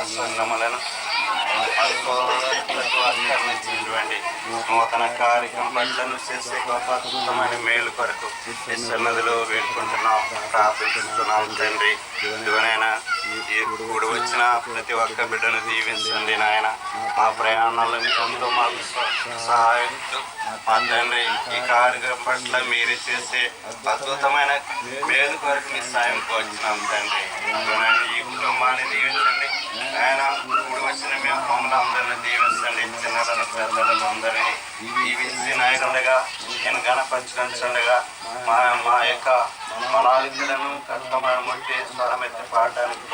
సంఘములను అందించినటువంటి నూతన కార్యక్రమం పట్లను చేసే గొప్ప అద్భుతమైన మేలు కొరకు ఈ సన్నదిలో వేడుకుంటున్నాం, ప్రార్థిస్తున్నాం. తండ్రి, ఇదిగోనైనా ఇప్పుడు వచ్చిన ప్రతి ఒక్క బిడ్డను దీవించండి నాయన. మా ప్రయాణాలన్నింటిలో మాకు సహాయం మా తండ్రి. ఈ కార్యక్రమం పట్ల మీరు చేసే అద్భుతమైన మేలు కొరకు మీ సాయం వచ్చినాం తండ్రి. ఈ కుటుంబాన్ని దీవించండి ఆయన. ఇప్పుడు వచ్చిన మేము మమ్మల్ని అందరినీ దీవించండి. చిన్నలను పెద్దలను అందరినీ దీవించి నాయకులుగా నేను గణపరచుకుంటుండగా మా యొక్క మనాలికలను కష్టమైన ముట్టి స్వరమెత్తి పాడడానికి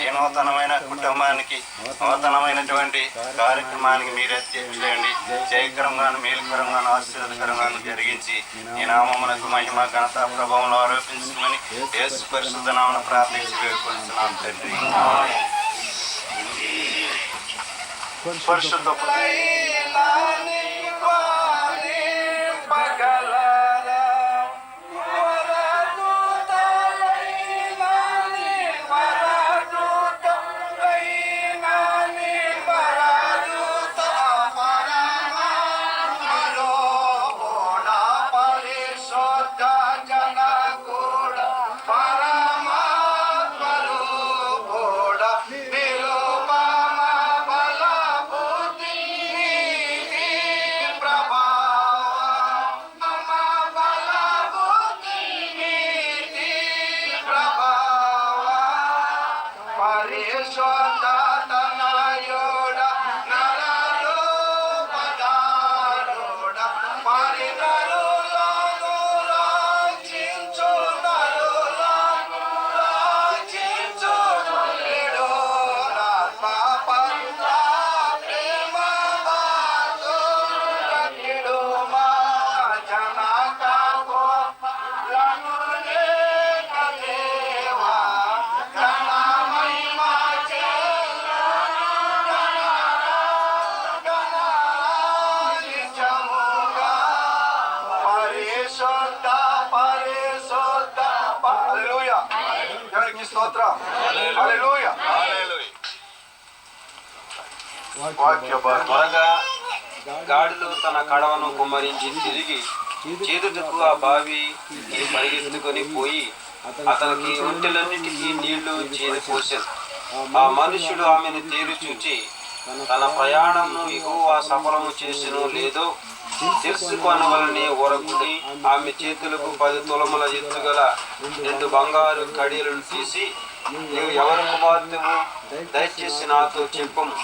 ఈ నూతనమైన కుటుంబానికి నూతనమైనటువంటి కార్యక్రమానికి మీరే చేయండి. జయకరంగాను మేలుకరంగాను ఆశీర్వాదకరంగాను జరిగించి ఈ నామమునకు మహిమ ఘనత ప్రభావంలో ఆరోపించమని యేసు పరిశుద్ధ నామమున ప్రార్థించి వేడుకొంటున్నాం తండ్రి. పరిశుద్ధ త్వరగా గాడిలో తన కడవను కుమ్మరించి తిరిగి చేదుటకు ఆ బావికి పరిగెత్తుకొని పోయి అతనికి ఒంటెలన్నిటికీ నీళ్లు చేది పోసాడు. ఆ మనుష్యుడు ఆమెను తేరు చూచి తన ప్రయాణంను యెహోవా సఫలము చేసినో లేదో తెలుసుకొనవలని ఊరకుని ఆమె చేతులకు 10 తులముల ఎత్తుగల 2 బంగారు కడీలను తీసి, నీవు ఎవరి కుమార్తెవు? దయచేసి నాతో చెప్పుము.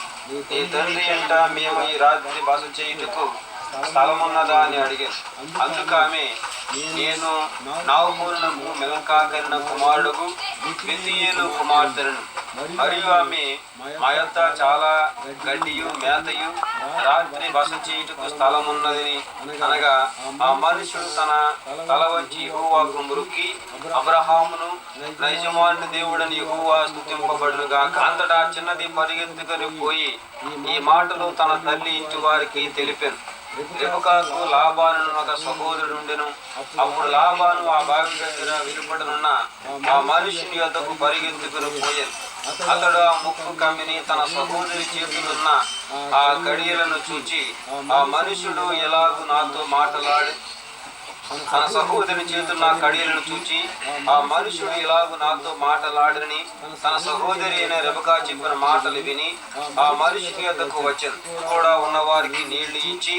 నీ తండ్రి అంట మేము ఈ రాత్రి బస చేయుటకు స్థలమున్నదా అని అడిగాను. అందుకు ఆమె, నేను నాహోరునకు మిల్కా కన్న కుమారుడుకు బెతూయేలు కుమార్తెను. మరియు ఆమె, మా యొద్ద చాలా గడ్డియు మేతయు రాత్రి బస చేయుటకు స్థలమున్నదని అనగా, ఆ మనుషుడు తన తల వంచి యెహోవాకు మొక్కి, అబ్రహామును యజమానుని దేవుడని యెహోవా స్తుతింపబడును గాక. అంతటా చిన్నది పరిగెత్తుకొని పోయి ఈ మాటలు తన తల్లి ఇంటి వారికి తెలిపాను. రెబెకాకు లాబాను ఒక సహోదరుడు ఉండెను. అప్పుడు లాబాను ఆ బావి దగ్గర వెలుపడనున్న ఆ మనుషుని యొద్దకు పరిగెత్తుకుని పోయాను. అతడు ఆ ముక్కు కమ్మిని తన సహోదరి చేతులున్న ఆ గడియలను చూచి, ఆ మనుషుడు ఎలాగూ నాతో మాటలాడి తన సహోదరి చేతున్న కడియలను చూచి, ఆ మనుషుడు ఇలాగూ నాతో మాటలాడని తన సహోదరి అయిన రెబెకా చెప్పిన మాటలు విని ఆ మనుషుని యొద్దకు వచ్చాను. కూడా ఉన్న వారికి నీళ్లు ఇచ్చి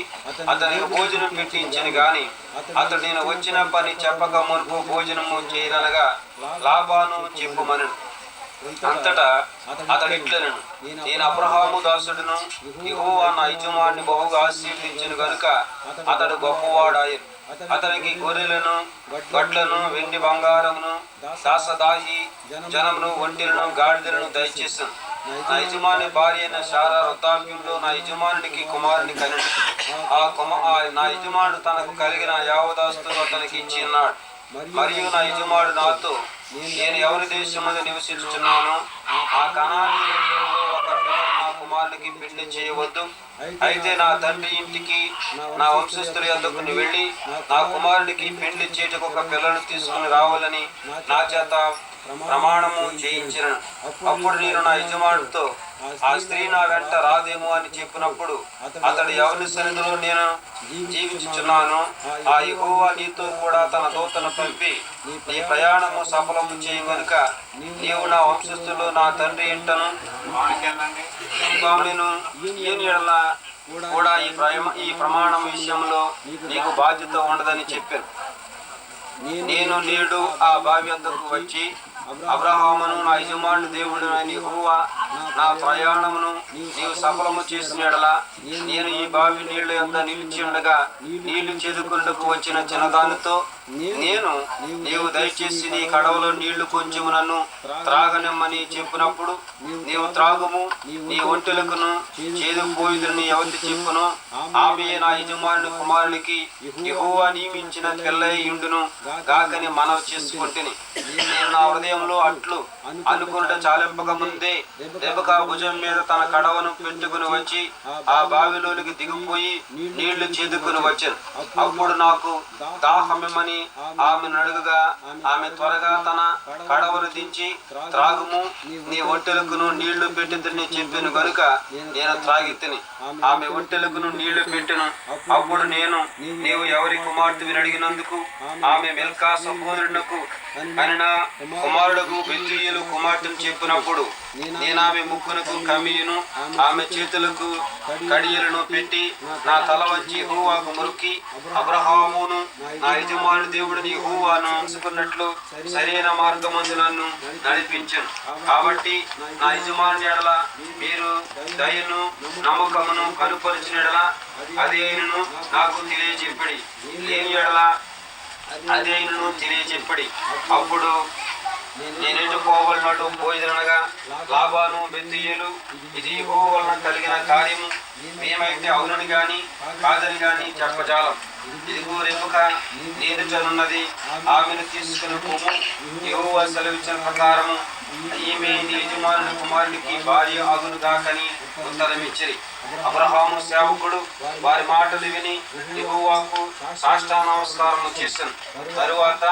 అతనికి భోజనం పెట్టించను గాని అతడు నేను వచ్చిన పని చెప్పక మునుపు భోజనము చేయనగా లాబాను చెప్పుమనెను. అంతటా అతడు ఇట్లనెను, నేను అబ్రహాము దాసుడును, యెహోవా నా యజమాని బహుగా ఆశీర్వదించెను గనుక అతడు గొప్పవాడాయను. అతనికి గొర్రెలను, గొడ్లను, వెండి బంగారమును, దాసదాహి జనమును, ఒంటెలను, గాడిదలను దయచేసాను. నా యజమాని భార్య అయిన శారా వృద్ధాప్యంలో నా యజమానుడికి కుమారుని కనెను. నా యజమానుడు తనకు కలిగిన యావదాస్తులు అతనికి ఇచ్చి ఉన్నాడు. మరియు నా యజమానుడు నాతో, నేను ఎవరి దేశమందు నివసించుచున్నాను ఆ కనానీయులలో ఒకరిని నా కుమారునికి పెళ్లి చేయవద్దు. అయితే నా తండ్రి ఇంటికి నా వంశస్థుల యొద్దకు వెళ్ళి నా కుమారుడికి పెళ్లి చేయుటకు ఒక పిల్లను తీసుకుని రావాలని నా చేత ప్రమాణము చేయించినను. అప్పుడు నేను నా యజమానుడితో, ఆ స్త్రీ నా వెంట రాదేమో అని చెప్పినప్పుడు అతడు ఎవరి సన్నిధిలో నేను జీవించుచున్నాను, ఆ యెహోవా నీతో కూడా తన దూతను పంపి నీ ప్రయాణము సఫలము చేయు గనుక నీవు నా వంశస్థుల్లో నా తండ్రి ఇంటను నేను ఈయన యెడల కూడా ఈ ప్రమాణం విషయంలో నీకు బాధ్యత ఉండదని చెప్పాను. నేను నేడు ఆ బావి వద్దకు వచ్చి అబ్రహామును నా యజమానుడు దేవుడు యెహోవా నా ప్రయాణమును నీవు సఫలము చేసిన యెడల నేను ఈ బావి నీళ్ల యొద్ద నిలిచి ఉండగా నీళ్లు చేదుకుంటకు వచ్చిన చిన్నదానితో నీవు దయచేసి నీ కడవలో నీళ్లు కొంచెము నన్ను త్రాగనిమ్మని చెప్పినప్పుడు నీవు త్రాగుము, నీ ఒంటెలకును చేదుకుపోయిదని ఎవరి చెప్పును ఆమె నా యజమానుని కుమారునికి యెహోవా నియమించిన పిల్లయుండును గాకని మనవి చేసుకుంటుని. నేను నా హృదయంలో అట్లు అనుకుంట చాలింపక ముందే రెబెకా భుజం మీద తన కడవను పెట్టుకుని వచ్చి ఆ బావిలోనికి దిగిపోయి నీళ్లు చేదుకుని వచ్చాను. అప్పుడు నాకు దాహమిమ్మని ఆమెను అడుగగా ఆమె త్వరగా తన కడవను దించి త్రాగుము, నీ ఒంటెలకును నీళ్లు పెట్టిందని చెప్పాను గనుక నేను త్రాగి తిని ఆమె ఒంటెలకును నీళ్లు పెట్టెను. అప్పుడు నీవు ఎవరి కుమార్తెని అడిగినందుకు ఆమె మిల్కా సహోదరునకు కనిన కుమారుడుకు బెతూయేలు కుమార్తెను చెప్పినప్పుడు నేను ఆమె ముక్కునకు కమ్మియును ఆమె చేతులకు కడియలను పెట్టి నా తల వంచి యెహోవాకు మొక్కి అబ్రహామును నా యజమానుని దేవుడిని యెహోవాను అనుకున్నట్లు సరైన మార్గమందు నన్ను నడిపించను. కాబట్టి నా యజమానుని యెడల మీరు దయను నమ్మకమును కనుపరిచిన యెడల అదేను నాకు తెలియజెప్పడి, లేని యెడల అదేను తెలియజెప్పడి. అప్పుడు నేనెటు పోవలనటు పోయిదనగా లాబాను బెతూయేలు, ఇది యెహోవా వలన కలిగిన కార్యము, మేమైతే అవునని గాని కాదని గాని చెప్పజాలం. ఇదిగో రెబెకా నేనుచున్నది, ఆమెను తీసుకుని పోము, యెహోవా సెలవిచ్చిన ప్రకారము ఈమె నీ యజమానుని కుమారునికి భార్య అగును గాకని ఉత్తరమిచ్చిరి. అబ్రహాము సేవకుడు వారి మాటలు విని యెహోవాకు సాష్టాంగ నమస్కారము చేశాను. తరువాత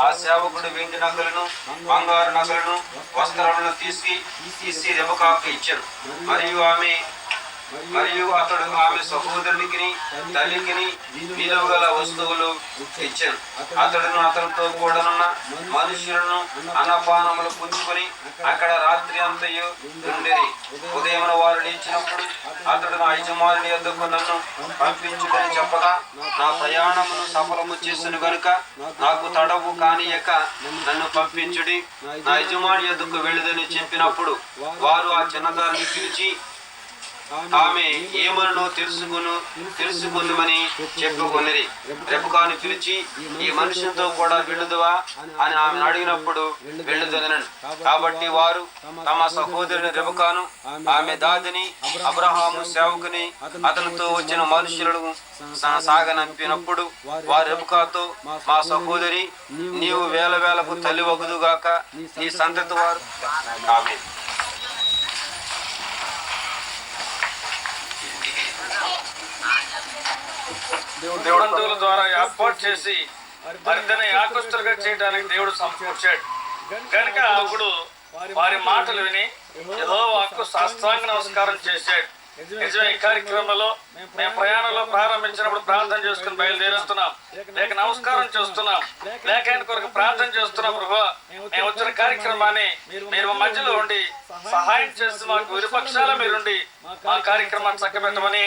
ఆ సేవకుడు వెండి నగలను, బంగారు నగలను, వస్త్రములను తీసి రెబెకాకు ఇచ్చాను. మరియు అతడు ఆమె సహోదరునికి తల్లికిని విలువగల వస్తువులు ఇచ్చాను. అతడును అతనితో కూడానున్న మనుషులను అన్నపానములు పుచ్చుకొని అక్కడ రాత్రి అంతయు ఉండేది. ఉదయం వారు లేచినప్పుడు అతడు నా యజమానుని యొద్దకు నన్ను పంపించుకొని చెప్పగా నా ప్రయాణమును సఫలము చేసిన గనుక నాకు తడవు కానియక నన్ను పంపించుడి, నా యజమాని యొద్దకు వెళ్ళదని చెప్పినప్పుడు వారు ఆ చిన్నదాన్ని పిలిచి ఆమె ఏమనో తెలుసుకుందామని చెప్పుకొనిరి. రెబెకాను పిలిచి ఈ మనుషులతో కూడా వెళ్ళుదువా అని ఆమెను అడిగినప్పుడు వెళ్ళుదనను. కాబట్టి వారు తమ సహోదరుని రెబెకాను, ఆమె దాదిని, అబ్రహాము సేవకుని, అతనితో వచ్చిన మనుషులను సాగనంపినప్పుడు వారు రెబెకాతో, మా సహోదరి నీవు వేల వేలకు తల్లి వగుదుగాక, నీ సంతతి వారు ఆమె బంధువుల ద్వారా ఏర్పాటు చేసి వారిద్దరిని యాకస్తులుగా చేయడానికి దేవుడు సమకూర్చాడు కనుక అప్పుడు వారి మాటలు విని యెహోవాకు సాష్టాంగ నమస్కారం చేశాడు. నిజమే, ఈ కార్యక్రమంలో మేము ప్రయాణంలో ప్రారంభించినప్పుడు ప్రార్థన చేసుకుని బయలుదేరుస్తున్నాం, లేక నమస్కారం చేస్తున్నాం, లేక ఆయన కొరకు ప్రార్థన చేస్తున్నాం. ప్రభువా, మేము వచ్చిన కార్యక్రమాన్ని మీరు మా మధ్యలో ఉండి సహాయం చేసి మాకు విరుపక్షాల మీరుండి మా కార్యక్రమాన్ని చక్కబెట్టమని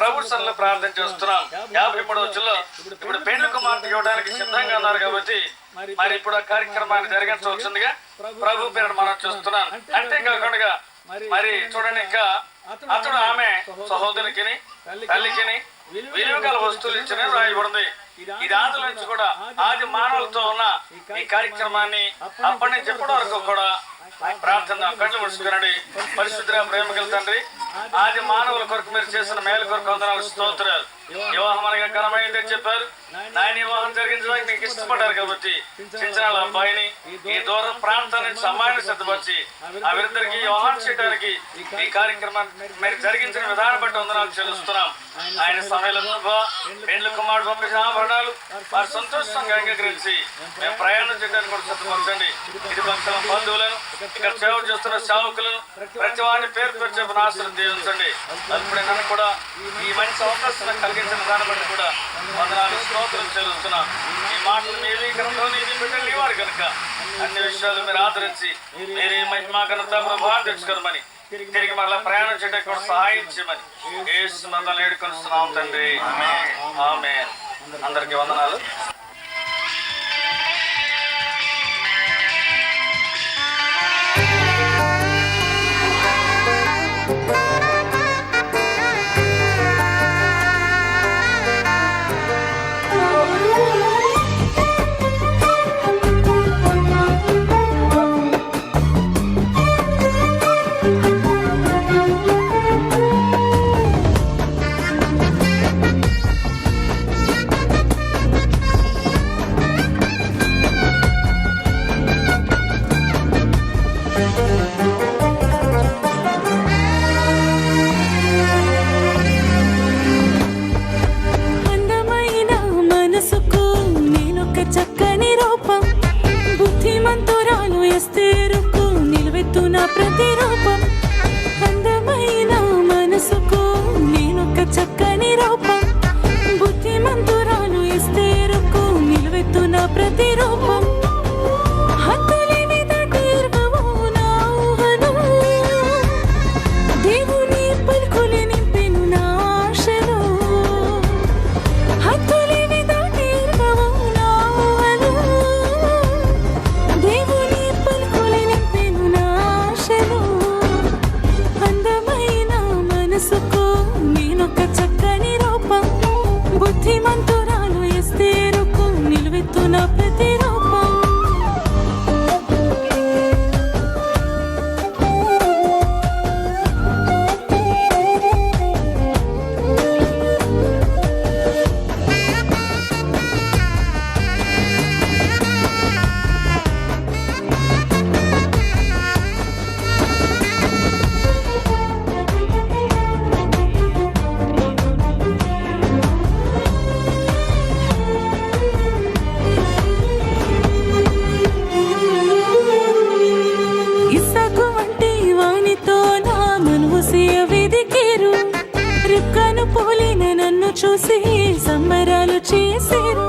ప్రభు సన్నిధిలో ప్రార్థన చేస్తున్నాం. 53వ వచనంలో ఇప్పుడు పెండ్లి కుమార్తె ఇవ్వడానికి సిద్ధంగా ఉన్నారు కాబట్టి మరి ఇప్పుడు ఆ కార్యక్రమాన్ని జరిగించవలసిందిగా ప్రభు పేరు మనం చూస్తున్నాం. అంతేకాకుండా మరి చూడండి, ఇంకా అతడు ఆమె సహోదరికి తల్లికి విలువ గల వస్తువులు ఇచ్చిన రాయబడింది. ఇది ఆది నుంచి కూడా ఆది మానవులతో ఉన్న ఈ కార్యక్రమాన్ని అప్పటి నుంచి ఎప్పటి వరకు కూడా ప్రార్థన కళ్ళు ముడుచుకునండి. పరిశుద్ధ ప్రేమ గల తండ్రి, ఆది మానవుల కొరకు మీరు చేసిన మేలు కొరకు వందనాలు, స్తోత్రాలు. వివాహం అనగా ఘనమైందని చెప్పారు. నాయన వివాహం జరిగించడానికి మీకు ఇష్టపడ్డారు కాబట్టి చిన్న అబ్బాయిని ఈ దూరం ప్రాంతం నుంచి అమ్మాయిని సిద్ధపరిచి ఆ వీరిద్దరికి వివాహం చేయడానికి ఈ కార్యక్రమాన్ని మీరు జరిగించిన విధానం బట్టి వందనాలు చెల్లిస్తున్నాం. ఆయన సమయంలో పెండ్లి కుమారుడు పంపించిన ఆభరణాలు వారు సంతోషంగా అంగీకరించి మేము ప్రయాణం చేయడానికి కూడా సిద్ధపరచండి. ఇది భక్తుల బంధువులను, ఇక్కడ సేవ చేస్తున్న సేవకులను ప్రతి వారిని పేరు చెప్పిన ఆశలు దీవించండి. అప్పుడే నన్ను కూడా ఈ మంచి అవకాశం కలిగించిన దాన్ని బట్టి కూడా వందనాలు, స్తోత్రం చెల్లిస్తున్నాం. ఈ మాటలు మీ ఏకీకరణలో నీ బిడ్డలు వారు కనుక అన్ని విషయాలు మీరు ఆదరించి మీరే మహిమా ఘనత ప్రభావం తెచ్చుకోమని తిరిగి మళ్ళీ ప్రయాణం చేయడానికి కూడా సహాయం చేయమని యేసు నామములో వేడుకొనుచున్నాం తండ్రి. ఆమేన్. అందరికీ వందనాలు. చూసి సంబరాలు చేసేరు.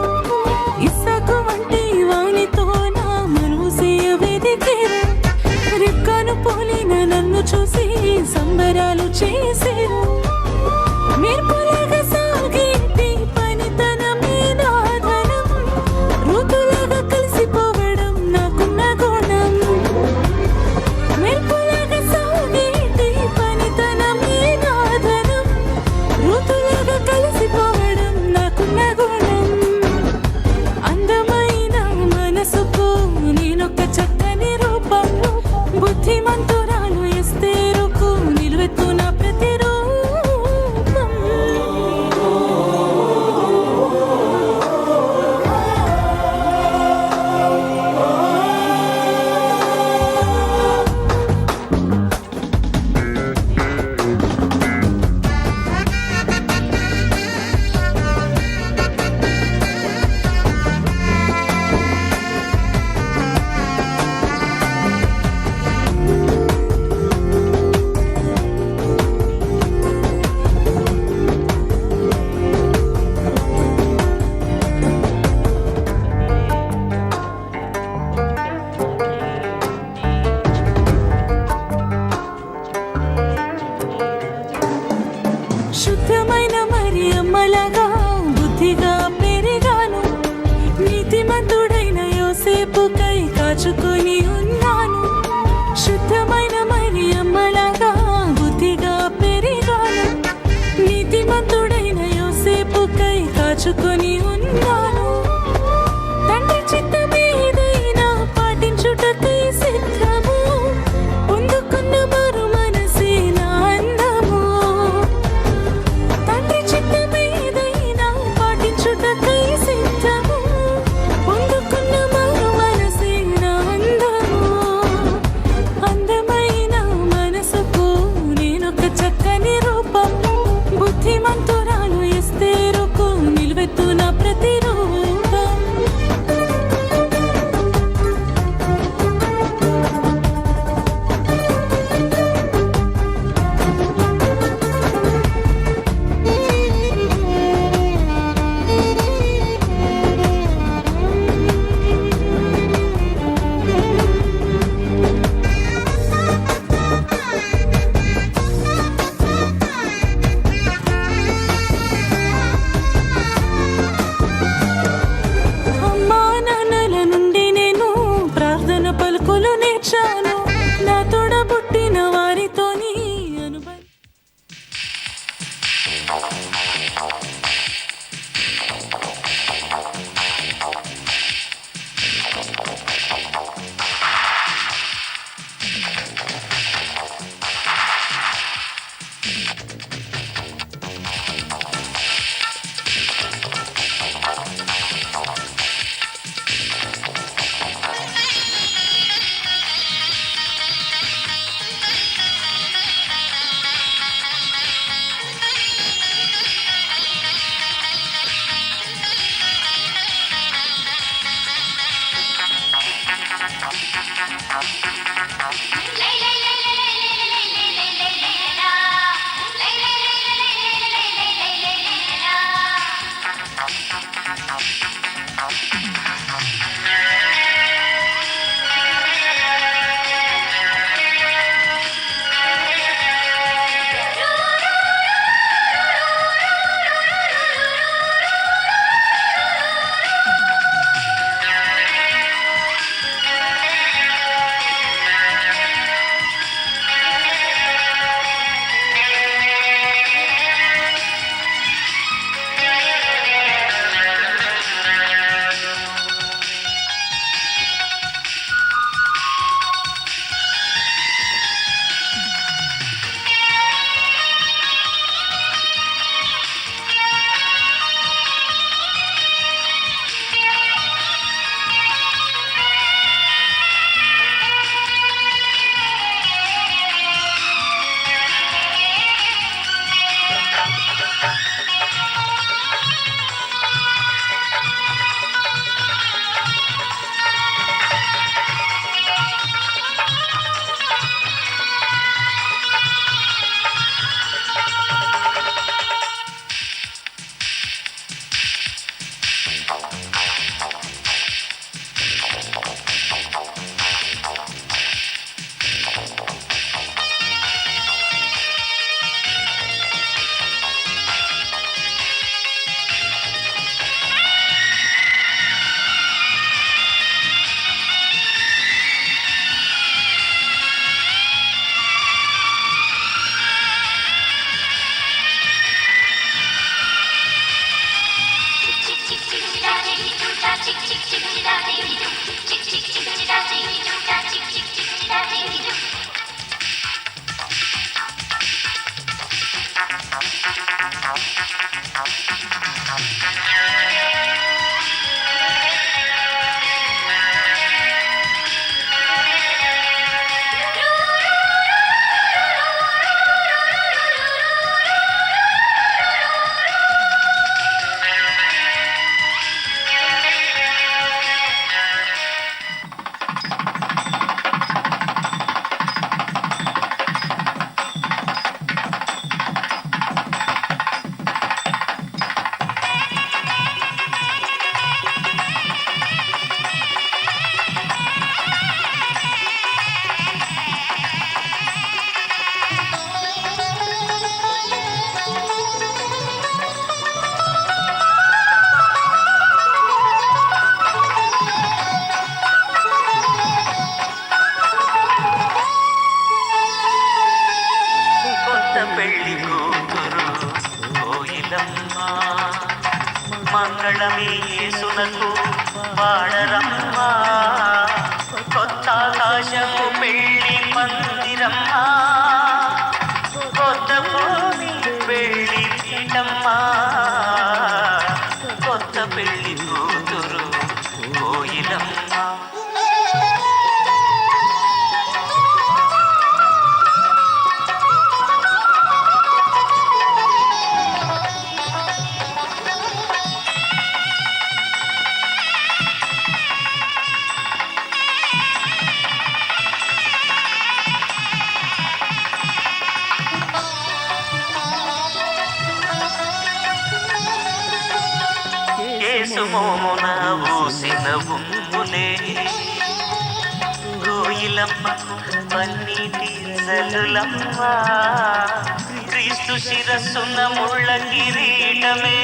ఇస్సాకు వంటి వానితో నా మనసు వెదికేరు. రెక్కను పోలిన నన్ను చూసి సంబరాలు చేసేరు. మెరుపులాగా సాగేటి పనితనమే నా ధనం. ఋతులాగా కలిసిపోవడం నాకున్న గుణం. మెరుపులాగా సాగేటి పనితనమే నా ధనం. ఋతులాగా కలిసిపోవడం నాకున్న గుణం. అందమైన మనసుకు నేనొక చక్కని రూపం. బుద్ధిమంతురాలు ఎస్తేరుకు నిలువెత్తున ప్రతిరూపం. కాచుకొని ఉన్నాను. శుద్ధమైన మరియమ్మలాగా బుద్ధిగా పెరిగాను. నీతిమంతుడైన యోసేపుకై కాచుకొని ఉన్నాను. తండ్రి చిత్తమేదైనా పాటించుటకై సిద్ధము. పొందుకున్న మరు మనసే నా అందము. తండ్రి చిత్తమేదైనా పాటించుటకై సిద్ధము. పొందుకున్న మరు మనసే నా అందము. అందమైన మనసుకు నేనొక చక్కని రూపం. బుద్ధిమంతురాలు ఎస్తేరుకు నిలువెత్తున ప్రతిరూపం. అమ్మా నాన్నల నుండి నేను ప్రార్థన పలుకులు నేర్చాను. నా తోడబుట్టిన వారితోని అనుబంధం. యేసునకు పాడరమ్మా, కొత్త ఆకాశము పెళ్లి మందిరమ్మా, కొత్త భూమి పెళ్లి పీఠమ్మా, కొత్త పెళ్లి కూతురు కోయిలమ్మా. యేసుమోమున ఊసిన ఉమ్ములే కోయిలమ్మకు పన్నీటి జల్లులమ్మ, క్రీస్తు శిరస్సున ముళ్ళ కిరీటమే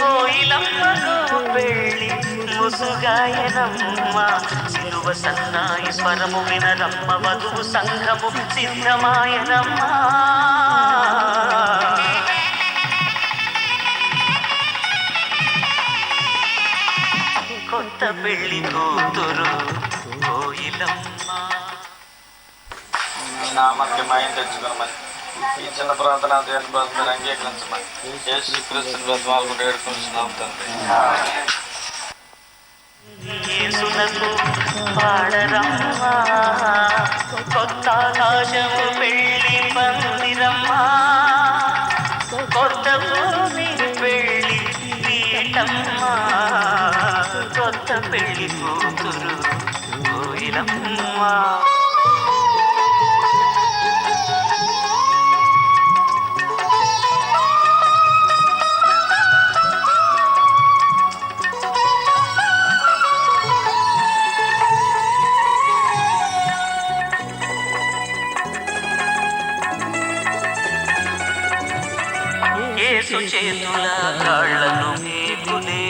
కోయిలమ్మకు పెళ్ళి ముసుగాయనమ్మ, సిలువ సన్నాయి స్వరము వినరమ్మ, వధువు సంఘము సిద్ధమాయనమ్మ. కొత్త పెళ్లి కూతురు కోయిలమ్మ. మీ నామానికి మాయం తెచ్చుకోమని ఈ చిన్న ప్రార్థన దేవుని ప్రార్థన అంగీకరించమని యేసు క్రీస్తు బ్రతమాలకు వేడుకుంటున్నాం తండ్రి. యేసునకు పాడరమ్మా, కొత్త ఆకాశము పెళ్లి మందిరమ్మా, కొత్త భూమి పెళ్లి పీఠమ్మా, కొత్త పెళ్లి కూతురు కోయిలమ్మా. యేసు చేతుల కాళ్ళను మేకులే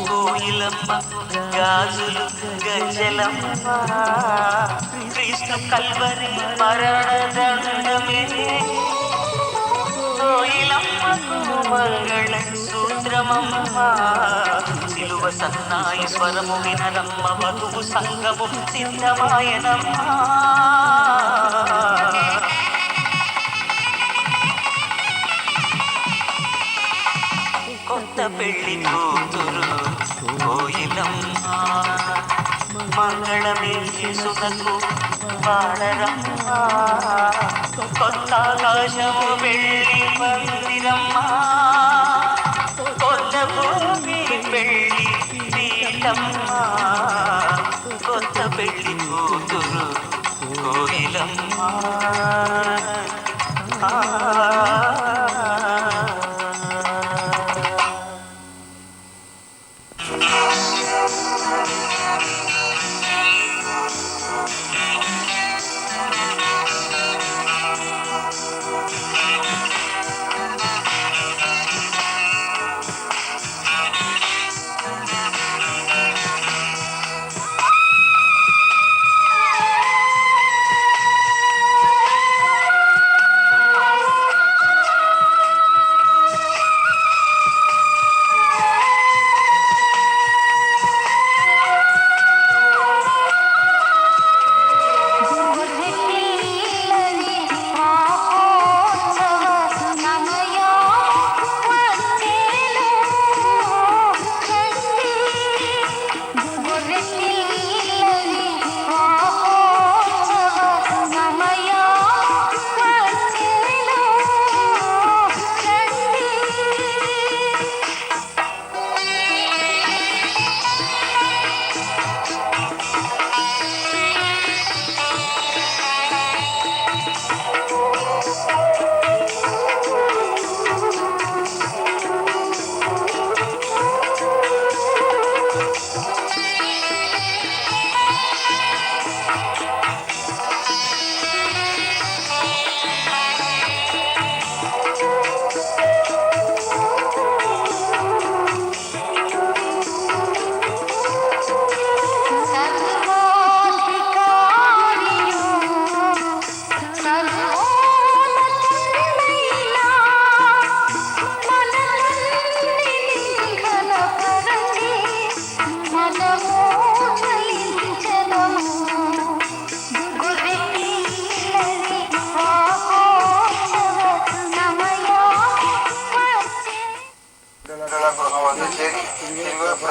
కోయిలమ్మకు గాజులు గజ్జలమ్మ, క్రీస్తు కల్వరి మరణదండమే కోయిలమ్మకు మంగళ సూత్రమమ్మ, సిలువ సన్నాయి స్వరము వినరమ్మ, వధువు సంగము సిద్ధమాయనమ్మ. కొత్త పెళ్లి కూతురు కోయిలమ్మ, మంగళమే యేసునకు పాడరమ్మా, కొత్త ఆకాశము పెళ్లి మందిరమ్మా, కొత్త భూమి పెళ్లి పీఠమ్మా, కొత్త పెళ్లి కూతురు కోయిలమ్మ.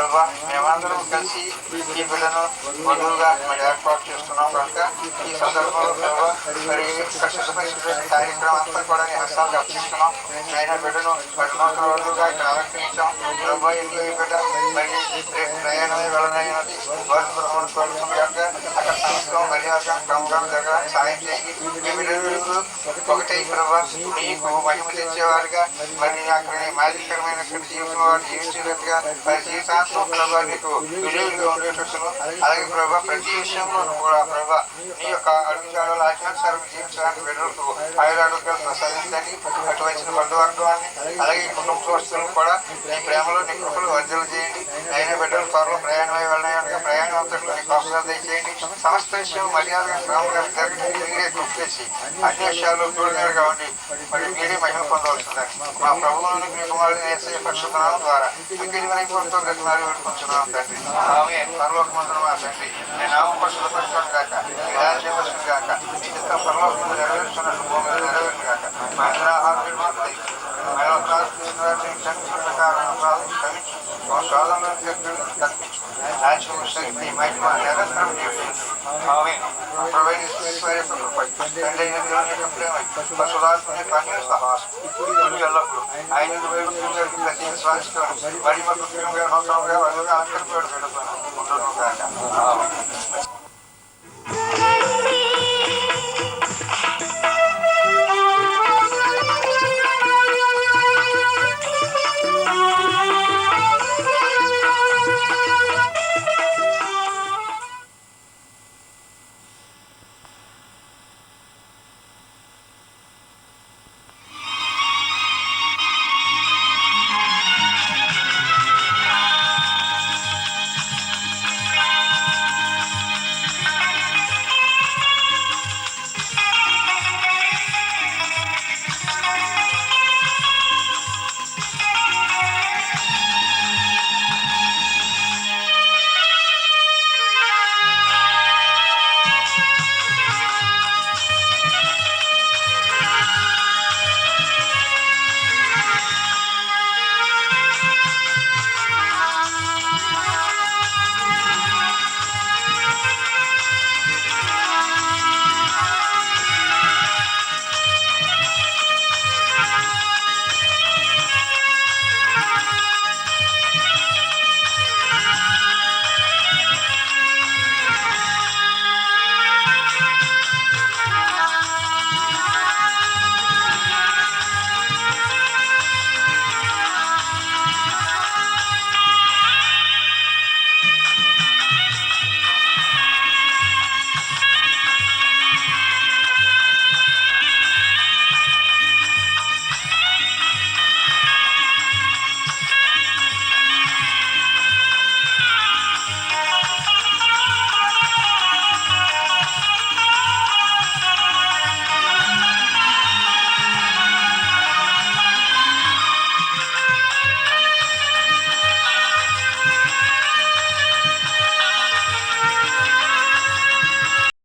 ప్రభా మేమందరం కలిసి ఈ బిడ్డను బంధువుగా మరి ఏర్పాటు చేస్తున్నాం కనుక ఈ సందర్భంలో ప్రభా మరి కష్టమైనటువంటి కార్యక్రమం అంతా కూడా నీ హస్తాలకు అర్పిస్తున్నాం. ఆయన బిడ్డను మరి నూతన బంధువుగా ఇక్కడ అలంకరించాం ప్రభా. ఈ బిడ్డ మరి రేపు ప్రయాణమే వెళ్ళనైనది వారి వెళ్తుంది కనుక అక్కడ సంస్కృతం మర్యాద క్రమంగా జరగడానికి సాయం చేయండి. ఈ బిడ్డలు ఒకటే ప్రభా నీకు మహిమ తెచ్చేవారుగా మరి అక్కడ నీ మాదిరికరమైనటువంటి జీవితం వారు జీవించేటట్టుగా మరి జీవితాంతం ప్రభా నీకు విలువలుగా ఉండేటట్టును అలాగే ప్రభా ప్రతి విషయంలో కూడా ప్రభా నీ యొక్క అడుగుజాడలు ఆచారాలు జీవించడానికి బిడ్డలకు ఆయురారోగ్యాలు ప్రసాదించండి. అటు వచ్చిన బంధువర్గాన్ని అలాగే కుటుంబస్తులను కూడా నీ ప్రేమలో నీ కృపలు వర్జలు చేయండి. అయిన బిడ్డలు త్వరలో ప్రయాణమై వెళ్ళడానికి ప్రయాణం అంతట్లో నీ కాపుగా దయచేయండి. సమస్త విషయం మర్యాదగా క్రమంగా జరగడానికి మీరే కృప చేసి అన్ని విషయాల్లో తోడుగా ఉండి మరి మీరే మహిమ పొందవలసిందని మా ప్రభువులను మీ కుమారుని యేసయ్య పరిశుద్ధ నామం ద్వారా మీకు ఇదివరైపోతూ గతనాలు వేడుకుంటున్నాం తండ్రి. ఆమె పరలోకమందున మా తండ్రి నీ నామం పరిశుద్ధపరచుకోను గాక, నీ రాజ్యం వచ్చును గాక, నీ చిత్తం పరలోకమందు నెరవేర్చున్నట్టు భూమి మీద నెరవేరును గాక. మా ఆహారం మాకు దయచేయండి. మేము క్షమించిన ప్రకారం క్షమించు మా శోధనలో కల్పించు రాజ్యం శక్తి మహిమ నిరంతరం ఆమె పశురాత్మని పని సహాసం ఇప్పుడు ఎల్లప్పుడు ఆయన ప్రతి విశ్వాసంతో మరి మాకు అలంకరింపబడి పెడుతున్నాను.